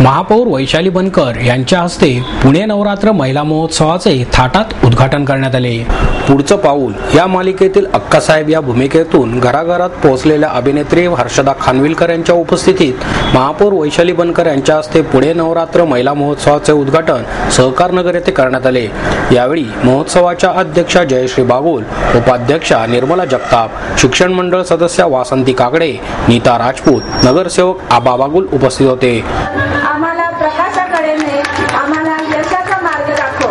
महापौर वैशाली बनकर यांच्या हस्ते पुणे नवरात्र महिला महोत्सवाचे थाटात उद्घाटन करण्यात आले। पुढचं पाऊल या मालिकेतील अक्कासाहेब या भूमिकेतून घराघरात पोहोचलेल्या अभिनेत्री हर्षदा खानविलकर यांच्या उपस्थितीत महापौर वैशाली बनकर यांच्या हस्ते पुणे नवरात्र महिला महोत्सवाचे उद्घाटन सहकार नगर येथे करण्यात आले। यावेळी महोत्सवाच्या अध्यक्षा जयश्री बागुल, उपाध्यक्षा निर्मला जगताप, शिक्षण मंडळ सदस्य वासंती काकडे, नीता राजपूत, नगरसेवक आबा बागुल उपस्थित होते। आम्हाला प्रकाशाकडे ने आम्हाला यशाचा मार्ग दाखव।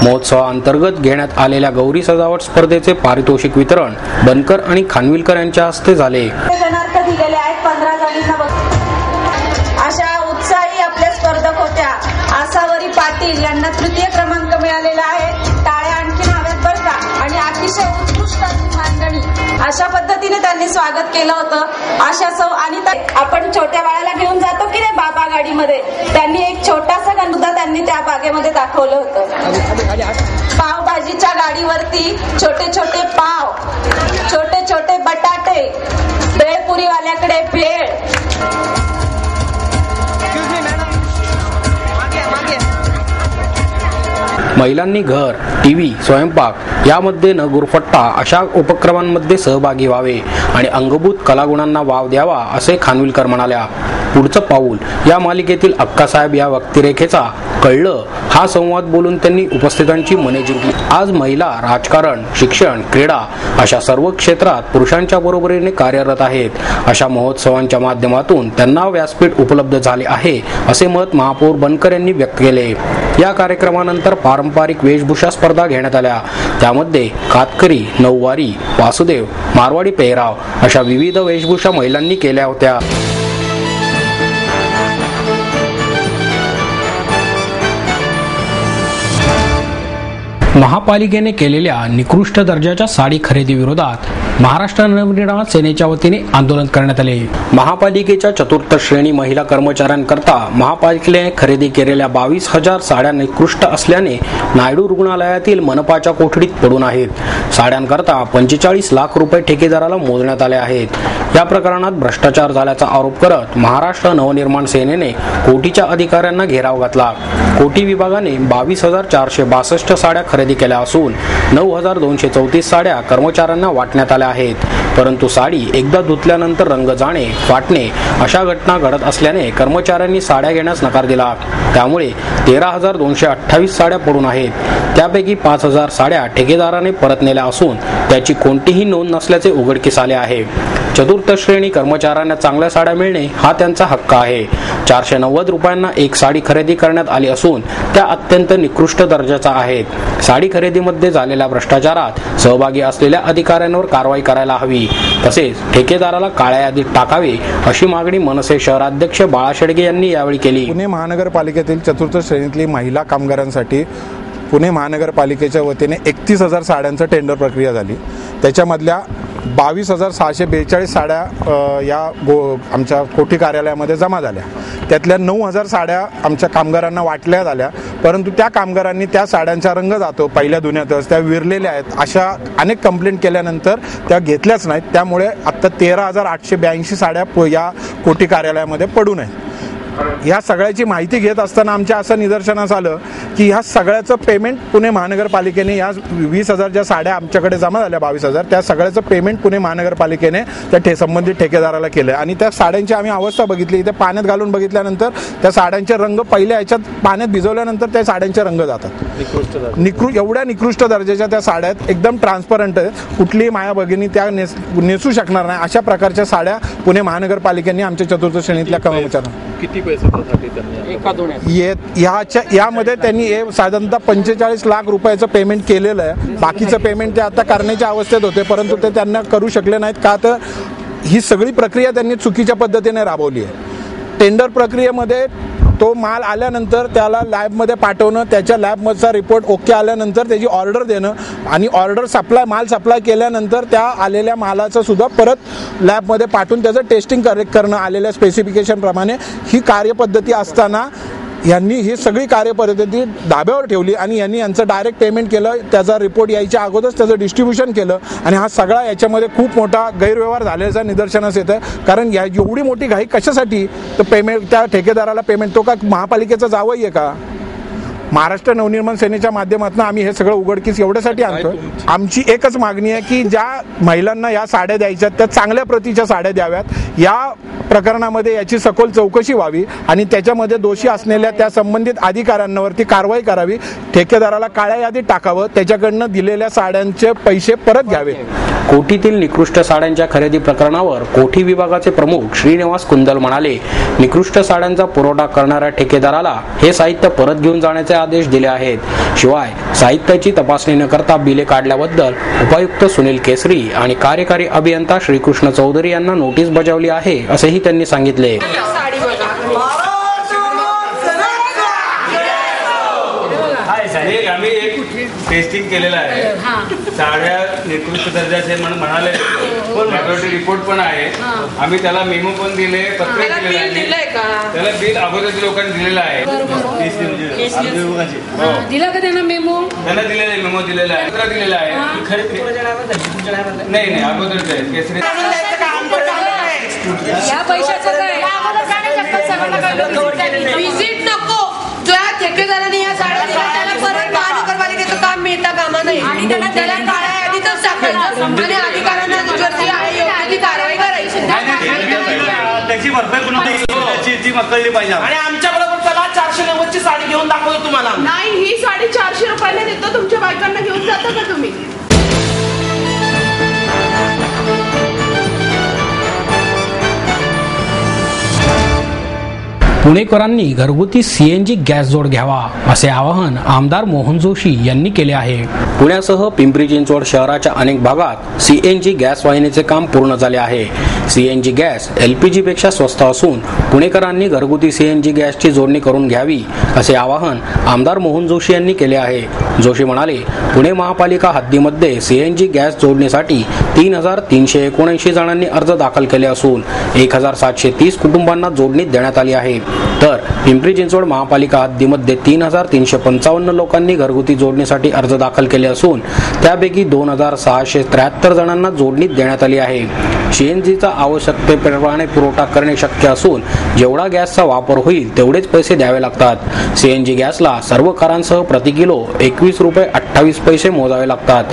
महोत्सवाअंतर्गत घेण्यात आलेल्या गौरी सजावट स्पर्धेचे पारितोषिक वितरण बनकर आणि खानविलकर यांच्या हस्ते झाले। जनार्थ दिलेले आहेत 15 जणींना। अशा उत्साही आपल्या स्पर्धक होत्या। आसावरी पाटील यांना तृतीय क्रमांक मिळालेला आहे। टाळ्या आणखी हव्यात बरं का। आणि अतिशय उत्कृष्ट मांडणी अशा पद्धतीने त्यांनी स्वागत केलं होतं। आशा सौ आणि आपण छोट्या बाळाला घेऊन जातो की नाही बाबा गाडीमध्ये, त्यांनी एक छोटासा गणुदा त्यांनी त्या बागेमध्ये दाखवलं होतं। पावभाजीच्या गाडीवरती छोटे छोटे पाव, छोटे छोटे बटाटे, भेळपुरी वाल्याकडे भेळ। महिलांनी घर, टीव्ही, स्वयंपाक यामध्ये न गुरफट्टा अशा उपक्रमांमध्ये सहभागी व्हावे आणि अंगभूत कलागुणांना वाव द्यावा असे खानविलकर म्हणाल्या। पुढचं पाऊल या मालिकेतील अक्कासाहेब या व्यक्तिरेखेचा कळलं हा संवाद बोलून त्यांनी उपस्थितांची मने जिंकली। आज महिला राजकारण, शिक्षण, क्रीडा अशा सर्व क्षेत्रात पुरुषांच्या बरोबरीने कार्यरत आहेत। अशा महोत्सवांच्या माध्यमातून त्यांना व्यासपीठ उपलब्ध झाले आहे असे मत महापौर बनकर यांनी व्यक्त केले। या कार्यक्रमानंतर पारंपरिक वेशभूषा स्पर्धा घेण्यात आल्या। त्यामध्ये कातकरी, नऊवारी, वासुदेव, मारवाडी पेहराव अशा विविध वेशभूषा महिलांनी केल्या होत्या। महापालिकेने केलेल्या निकृष्ट दर्जाच्या साडी खरेदी विरोधात महाराष्ट्र नवनिर्माण सेनेच्या वतीने आंदोलन करण्यात आले। महापालिकेच्या चतुर्थ श्रेणी महिला कर्मचाऱ्यांकरता महापालिकेने खरेदी केलेल्या 22,000 साड्या निकृष्ट असल्याने नायडू रुग्णालयातील मनपाच्या कोठडीत पडून आहेत। साड्यांकरता 45 लाख रुपये ठेकेदाराला मोजण्यात आले आहेत। या प्रकरणात भ्रष्टाचार झाल्याचा आरोप करत महाराष्ट्र नवनिर्माण सेनेने कोटीच्या अधिकाऱ्यांना घेराव घातला। कोटी विभागाने 22,462 साड्या खरेदी केल्या असून 9,234 साड्या कर्मचाऱ्यांना वाटण्यात आल्या आहेत। परंतु साडी एकदा धुतल्यानंतर रंग जाणे, फाटणे अशा घटना घडत असल्याने कर्मचाऱ्यांनी साड्या घेण्यास नकार दिला। त्यामुळे 13,228 साड्या पडून आहेत। त्यापैकी 5,000 साड्या ठेकेदाराने परत नेल्या असून त्याची कोणतीही नोंद नसल्याचे उघडकीस आले आहे। चतुर्थ श्रेणी कर्मचाऱ्यांना चांगल्या साड्या मिळणे हा त्यांचा हक्क आहे। 490 रुपयांना एक साडी खरेदी करण्यात आली असून त्या अत्यंत निकृष्ट दर्जाच्या आहेत। साडी खरेदीमध्ये झालेल्या भ्रष्टाचारात सहभागी असलेल्या अधिकाऱ्यांवर कारवाई करायला हवी, तसेच ठेकेदाराला काळ्या यादीत टाकावे अशी मागणी मनसे शहराध्यक्ष बाळा शेडगे यांनी यावेळी केली। पुणे महानगरपालिकेतील चतुर्थ श्रेणीतली महिला कामगारांसाठी पुणे महानगरपालिकेच्या वतीने 31,000 साड्यांचं टेंडर प्रक्रिया झाली। त्याच्यामधल्या 22,642 साड्या आमच्या कोठी कार्यालयामध्ये जमा झाल्या। त्यातल्या 9,000 साड्या आमच्या कामगारांना वाटल्या झाल्या, परंतु त्या कामगारांनी त्या साड्यांचा रंग जातो, पहिल्या धुण्यातच त्या विरलेल्या आहेत अशा अनेक कंप्लेंट केल्यानंतर त्या घेतल्याच नाहीत। त्यामुळे आता 13,882 साड्या या कोठी कार्यालयामध्ये पडून आहेत। ह्या सगळ्याची माहिती घेत असताना आमच्या असं निदर्शनास आलं की ह्या सगळ्याचं पेमेंट पुणे महानगरपालिकेने या 20,000 ज्या साड्या आमच्याकडे जमा झाल्या 22,000 त्या सगळ्याचं पेमेंट पुणे महानगरपालिकेने त्या संबंधित ठेकेदाराला केलं। आणि त्या साड्यांची आम्ही अवस्था बघितली, इथे पाण्यात घालून बघितल्यानंतर त्या साड्यांचे रंग पहिल्या ह्याच्यात पाण्यात भिजवल्यानंतर त्या साड्यांचे रंग जातात। एवढ्या निकृष्ट दर्जाच्या त्या साड्या आहेत, एकदम ट्रान्सपरंट आहेत, कुठलीही माया भगिनी त्या नेसू शकणार नाही अशा प्रकारच्या साड्या पुणे महानगरपालिकेने आमच्या चतुर्थ श्रेणीतल्या कर्मचाऱ्यांना पैशासाठी त्यांनी यामध्ये त्यांनी साधारणतः 45 लाख रुपयाचं पेमेंट केलेलं आहे. बाकीचं पेमेंट ते आता करण्याच्या अवस्थेत होते, परंतु ते त्यांना करू शकले नाहीत. का तर ही सगळी प्रक्रिया त्यांनी चुकीच्या पद्धतीने राबवली आहे. टेंडर प्रक्रियेमध्ये तो माल आल्यानंतर त्याला लॅबमध्ये पाठवणं, त्याच्या लॅबमधचा रिपोर्ट ओके आल्यानंतर त्याची ऑर्डर देणं आणि ऑर्डर माल सप्लाय केल्यानंतर त्या आलेल्या मालाचं सुद्धा परत लॅबमध्ये पाठवून त्याचं टेस्टिंग करणं आलेल्या स्पेसिफिकेशनप्रमाणे ही कार्यपद्धती असताना यांनी ही सगळी कार्यपद्धती धाब्यावर ठेवली आणि यांनी यांचं डायरेक्ट पेमेंट केलं. त्याचा रिपोर्ट यायच्या अगोदरच त्याचं डिस्ट्रीब्युशन केलं आणि हा सगळा याच्यामध्ये खूप मोठा गैरव्यवहार झाल्याचा निदर्शनास येतं. कारण एवढी मोठी घाई कशासाठी? तर पेमेंट त्या ठेकेदाराला पेमेंट तो का महापालिकेचा जावई आहे का? महाराष्ट्र नवनिर्माण सेनेच्या माध्यमातून आम्ही हे सगळं उघडकीस एवढ्यासाठी आणतो. आमची एकच मागणी आहे की ज्या महिलांना या साड्या द्यायच्यात त्या चांगल्या प्रतीच्या साड्या द्याव्यात. या प्रकरणामध्ये याची सखोल चौकशी व्हावी आणि त्याच्यामध्ये दोषी असलेल्या त्या संबंधित अधिकाऱ्यांवरती कारवाई करावी. ठेकेदाराला काळ्या यादीत टाकावं, त्याच्याकडनं दिलेल्या साड्यांचे पैसे परत घ्यावे. कोठीतील निकृष्ट साड्यांच्या खरेदी प्रकरणावर कोठी विभागाचे प्रमुख श्रीनिवास कुंदल म्हणाले, निकृष्ट साड्यांचा पुरवठा करणाऱ्या ठेकेदाराला हे साहित्य परत घेऊन जाण्याचे आदेश दिले आहेत. शिवाय साहित्याची तपासणी न करता बिले काढल्याबद्दल उपायुक्त सुनील केसरी आणि कार्यकारी अभियंता श्रीकृष्ण चौधरी यांना नोटीस बजावली आहे, असेही त्यांनी सांगितले. आम्ही एक टेस्टिंग केलेलं आहे. साड्या निकृष्ट दर्जाचे म्हणून म्हणाले, लॅबोरेटरी रिपोर्ट पण आहे. आम्ही त्याला मेमो पण दिले, पत्र दिलेलं आहे. त्याला बिल अगोदर लोकांनी दिलेलं आहे. दिला का त्यांना मेमो? त्यांना दिलेलं आहे, मेमो दिलेला आहे, पत्र दिलेलं आहे. नाही नाही अगोदरच आहे. केसरी या पैशाचं काय? व्हिजिट नको. जो या ठेकेदाराने या साड्या दिल्या त्याला परत महानगरपालिकेचं काम मिळता कामा नये आणि त्याला काळ्या यादीतच टाकायचं आणि अधिकाऱ्यांना वरती आहे योग्य ती कारवाई करायची. त्याची भरपाई मक्कली पाहिजे. आणि आमच्या बरोबर चला 490 ची साडी घेऊन दाखवतो तुम्हाला. नाही, ही साडी 400 रुपयाला देतो. तुमच्या बायकांना घेऊन जाता का तुम्ही? पुणेकरांनी घरगुती सीएनजी गॅस जोड घ्यावा असे आवाहन आमदार मोहन जोशी यांनी केले आहे. पुण्यासह पिंपरी चिंचवड शहराच्या अनेक भागात सीएनजी गॅस वाहिनीचे काम पूर्ण झाले आहे. सीएनजी गॅस एलपीजी पेक्षा स्वस्त असून पुणेकरांनी घरगुती सीएनजी गॅसची जोडणी करून घ्यावी असे आवाहन आमदार मोहन जोशी यांनी केले आहे. जोशी म्हणाले, पुणे महापालिका हद्दीमध्ये सीएनजी गॅस जोडणीसाठी 3,379 जणांनी अर्ज दाखल केले असून 1,730 कुटुंबांना जोडणी देण्यात आली आहे. तर पिंपरी चिंचवड महापालिका हद्दीमध्ये 3,355 लोकांनी घरगुती जोडणीसाठी अर्ज दाखल केले असून त्यापैकी 2,673 जणांना जोडणी देण्यात आली आहे. सीएनजीचा आवश्यकतेप्रमाणे पुरवठा करणे शक्य असून जेवढा गॅसचा वापर होईल तेवढेच पैसे द्यावे लागतात. सीएनजी गॅसला सर्व करांसह प्रति किलो 21 रुपये 28 पैसे मोजावे लागतात.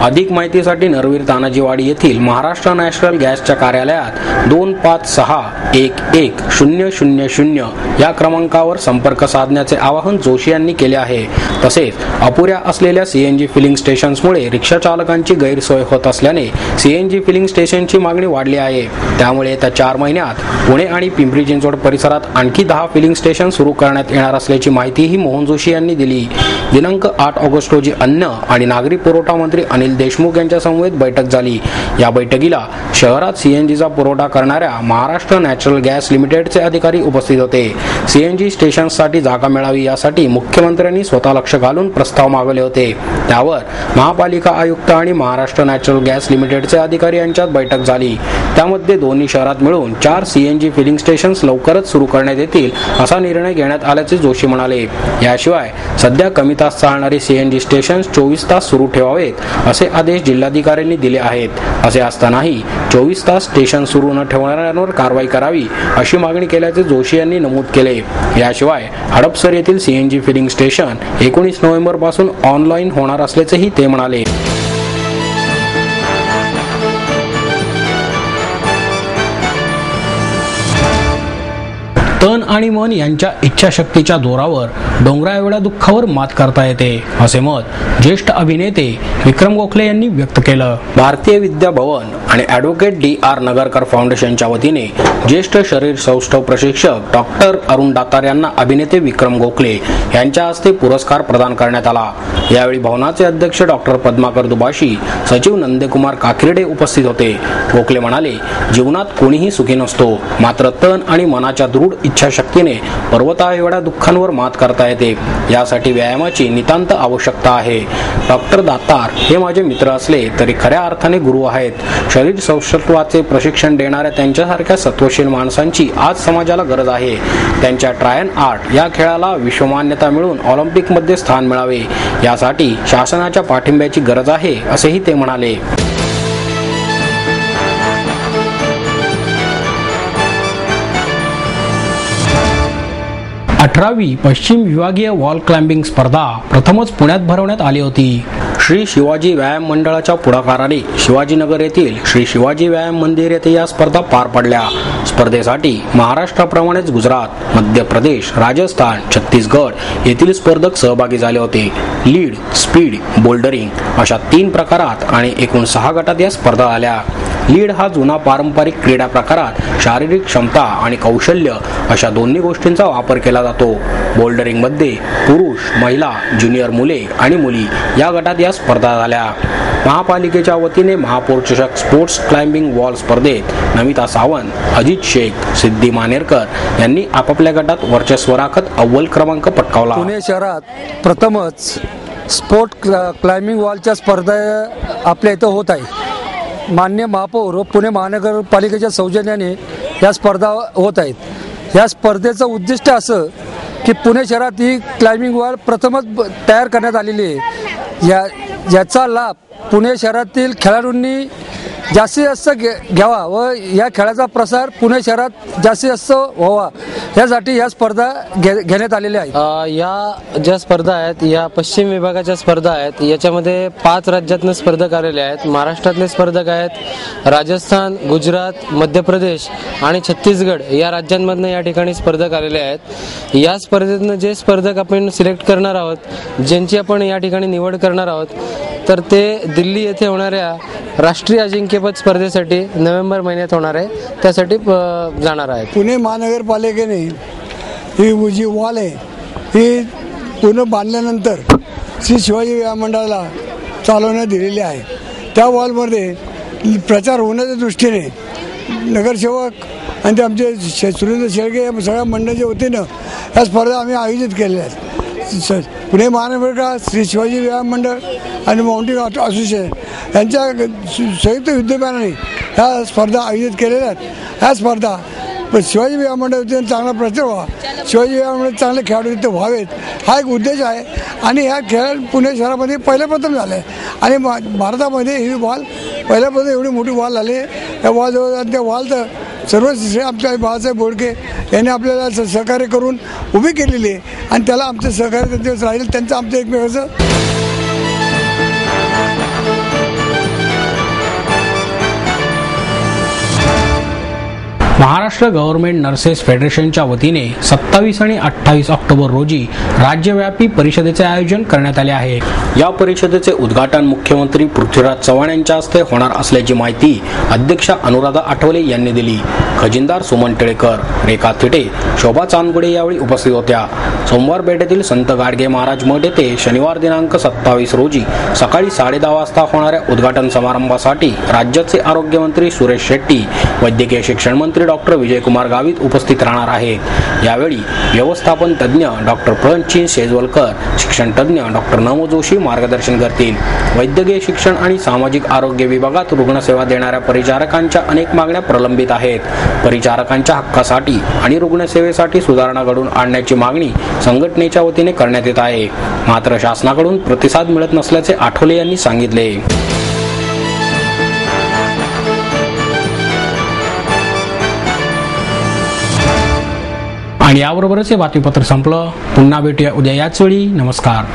अधिक माहितीसाठी नरवीर तानाजीवाडी येथील महाराष्ट्र नॅशनल गॅसच्या कार्यालयात 256110000 या क्रमांकावर संपर्क साधण्याचे आवाहन जोशी यांनी केले आहे. तसेच अपुऱ्या असलेल्या सीएनजी फिलिंग स्टेशन्समुळे रिक्षा चालकांची गैरसोय होत असल्याने सीएनजी फिलिंग स्टेशनची मागणी वाढली आहे. त्यामुळे येत्या 4 महिन्यात पुणे आणि पिंपरी चिंचवड परिसरात आणखी 10 फिलिंग स्टेशन सुरू करण्यात येणार असल्याची माहितीही मोहन जोशी यांनी दिली. दिनांक 8 ऑगस्ट रोजी अन्न आणि नागरी पुरवठा मंत्री अनिल देशमुख यांच्या समवेत बैठक झाली. या बैठकीला शहरात सीएनजीचा पुरवठा करणाऱ्या महाराष्ट्र नॅचरल गॅस लिमिटेडचे अधिकारी उपस्थित होते. सीएनजी स्टेशनसाठी जागा मिळावी यासाठी मुख्यमंत्र्यांनी स्वतः लक्ष घालून प्रस्ताव मागवले होते. त्यावर महापालिका आयुक्त आणि महाराष्ट्र नॅचरल गॅस लिमिटेडचे अधिकारी यांच्यात बैठक झाली. त्यामध्ये दोन्ही शहरात मिळून 4 सीएनजी फिलिंग स्टेशन्स लवकरच सुरू करण्यात येतील असा निर्णय घेण्यात आल्याचे जोशी म्हणाले. याशिवाय सध्या कमी तास चालणारी सीएनजी स्टेशन्स 24 तास सुरू ठेवावेत असे आदेश जिल्हाधिकाऱ्यांनी दिले आहेत. असे असतानाही 24 तास स्टेशन सुरू न ठेवणाऱ्यांवर कारवाई करावी अशी मागणी केल्याचे जोशी यांनी नमूद केले. याशिवाय हडपसर येथील सीएनजी फिलिंग स्टेशन 19 नोव्हेंबर पासून ऑनलाईन होणार असल्याचेही ते म्हणाले. तन आणि मन यांच्या इच्छाशक्तीच्या जोरावर डोंगरा एवढ्या दुःखावर मात करता येते, असे मत ज्येष्ठ अभिनेते विक्रम गोखले यांनी व्यक्त केलं. भारतीय विद्या भवन आणि ॲडव्होकेट DR नगरकर फाउंडेशनच्या वतीने ज्येष्ठ शरीर सौष्ठव प्रशिक्षक डॉक्टर अरुण दातार यांना अभिनेते विक्रम गोखले यांच्या हस्ते पुरस्कार प्रदान करण्यात आला. यावेळी भवनाचे अध्यक्ष डॉक्टर पद्माकर दुभाषी, सचिव नंदकुमार काकिर्डे उपस्थित होते. गोखले म्हणाले, जीवनात कोणीही सुखी नसतो, मात्र तन आणि मनाच्या दृढ इच्छाशक्तीने पर्वता एवढ्या दुःखांवर मात करता येते. यासाठी व्यायामाची नितांत आवश्यकता आहे. डॉक्टर दातार हे माझे मित्र असले तरी खऱ्या अर्थाने गुरु आहेत. शरीर सौष्ठवाचे प्रशिक्षण देणाऱ्या त्यांच्यासारख्या सत्वशील माणसांची आज समाजाला गरज आहे. त्यांच्या ट्रायन आर्ट या खेळाला विश्वमान्यता मिळून ऑलिम्पिकमध्ये स्थान मिळावे, यासाठी शासनाच्या पाठिंब्याची गरज आहे, असेही ते म्हणाले. 18वी पश्चिम विभागीय वॉल क्लाइम्बिंग स्पर्धा प्रथमच पुण्यात भरवण्यात आली होती. श्री शिवाजी व्यायाम मंडळाच्या पुढाकाराने शिवाजीनगर येथील श्री शिवाजी व्यायाम मंदिर येथे या स्पर्धा पार पडल्या. स्पर्धेसाठी महाराष्ट्राप्रमाणेच गुजरात, मध्य प्रदेश, राजस्थान, छत्तीसगड येथील स्पर्धक सहभागी झाले होते. लीड, स्पीड, बोल्डरिंग अशा 3 प्रकारात आणि एकूण 6 गटात या स्पर्धा झाल्या. लीड हा जुना पारंपरिक क्रीडा प्रकारात शारीरिक क्षमता आणि कौशल्य अशा दोन्ही गोष्टींचा वापर केला जातो. बोल्डरिंगमध्ये पुरुष, महिला, ज्युनियर मुले आणि मुली या गटात या स्पर्धा झाल्या. महापालिकेच्या वतीने महापौर चषक स्पोर्ट्स क्लाइम्बिंग वॉल स्पर्धेत नमिता सावंत, अजित शेख, सिद्धी मानेरकर यांनी आपापल्या गटात वर्चस्व राखत अव्वल क्रमांक पटकावला. पुणे शहरात प्रथमच स्पोर्ट क्लाइम्बिंग वॉलच्या स्पर्धा आपल्या इथं होत आहे. माननीय महापौर व पुणे महानगरपालिकेच्या सौजन्याने या स्पर्धा होत आहेत. या स्पर्धेचं उद्दिष्ट असं की पुणे शहरात ही क्लाइम्बिंग वॉल प्रथमच तयार करण्यात आलेली आहे. याचा लाभ पुणे शहरातील खेळाडूंनी जास्तीत जास्त घ्यावा व या खेळाचा प्रसार पुणे शहरात जास्तीत जास्त व्हावा, यासाठी या स्पर्धा घेण्यात आलेल्या आहेत. या ज्या स्पर्धा आहेत या पश्चिम विभागाच्या स्पर्धा आहेत. याच्यामध्ये 5 राज्यातून स्पर्धक आलेले आहेत. महाराष्ट्रातले स्पर्धक आहेत, राजस्थान, गुजरात, मध्य प्रदेश आणि छत्तीसगड या राज्यांमधून या ठिकाणी स्पर्धक आलेले आहेत. या स्पर्धेतून जे स्पर्धक आपण सिलेक्ट करणार आहोत, ज्यांची आपण या ठिकाणी निवड करणार आहोत, तर ते दिल्ली येथे होणाऱ्या राष्ट्रीय अजिंक्यपद स्पर्धेसाठी नोव्हेंबर महिन्यात होणार आहे, त्यासाठी जाणार आहेत. पुणे महानगरपालिकेने ही जी वॉल आहे ही पूर्ण बांधल्यानंतर श्री शिवाजी व्यायाम मंडळाला चालवण्यात दिलेली आहे. त्या वॉलमध्ये प्रचार होण्याच्या दृष्टीने नगरसेवक आणि ते आमचे सुरेंद्र शेळके या सगळ्या मंडळाच्या वतीनं या स्पर्धा आम्ही आयोजित केलेल्या आहेत. पुणे महानगरपालिका, श्री शिवाजी व्यायाम मंडळ आणि माउंटेन असोसिएशन यांच्या संयुक्त विद्यमानाने ह्या स्पर्धा आयोजित केलेल्या आहेत. ह्या स्पर्धा शिवाजी व्यायाम मंडळ चांगला प्रचार व्हावा, शिवाजी व्यायाम मंडळ चांगले खेळाडू इथे व्हावेत, हा एक उद्देश आहे. आणि ह्या खेळ पुणे शहरामध्ये पहिल्या प्रथम झाला आहे आणि भारतामध्ये ही वॉल पहिल्यापासून एवढी मोठी वॉल झाली. या वॉलजवळ त्या वॉलचं सर्व श्रेय आमच्या बाळासाहेब बोडके यांनी आपल्याला सहकार्य करून उभी केलेली आहे आणि त्याला आमचं सहकार्य त्यांच्यावर राहील. त्यांचं आमचं एकमेकाचं महाराष्ट्र गव्हर्नमेंट नर्सेस फेडरेशनच्या वतीने 27 आणि 28 ऑक्टोबर रोजी राज्यव्यापी परिषदेचे आयोजन करण्यात आले आहे. या परिषदेचे उद्घाटन मुख्यमंत्री पृथ्वीराज चव्हाण यांच्या हस्ते होणार असल्याची माहिती अध्यक्षा अनुराधा आठवले यांनी दिली. खजिनदार सुमन टिळेकर, रेखा थिटे, शोभा चांदगुडे यावेळी उपस्थित होत्या. सोमवार पेठेतील संत गाडगे महाराज मठ येथे शनिवार दिनांक 27 रोजी सकाळी 10:30 वाजता होणाऱ्या उद्घाटन समारंभासाठी राज्याचे आरोग्यमंत्री सुरेश शेट्टी, वैद्यकीय शिक्षण मंत्री डॉक्टर विजयकुमार गावित उपस्थित राहणार आहेत. यावेळी व्यवस्थापन तज्ज्ञ डॉक्टर प्रणचिन शेजवलकर, शिक्षण तज्ज्ञ डॉक्टर नमो जोशी मार्गदर्शन करतील. वैद्यकीय शिक्षण आणि सामाजिक आरोग्य विभागात रुग्णसेवा देणाऱ्या परिचारकांच्या अनेक मागण्या प्रलंबित आहेत. परिचारकांच्या हक्कासाठी आणि रुग्णसेवेसाठी सुधारणा घडवून आणण्याची मागणी संघटनेच्या वतीने करण्यात येत आहे. मात्र शासनाकडून प्रतिसाद मिळत नसल्याचे आठवले यांनी सांगितले. आणि याबरोबरच हे बातमीपत्र संपलं. पुन्हा भेटूया उद्या याच वेळी. नमस्कार.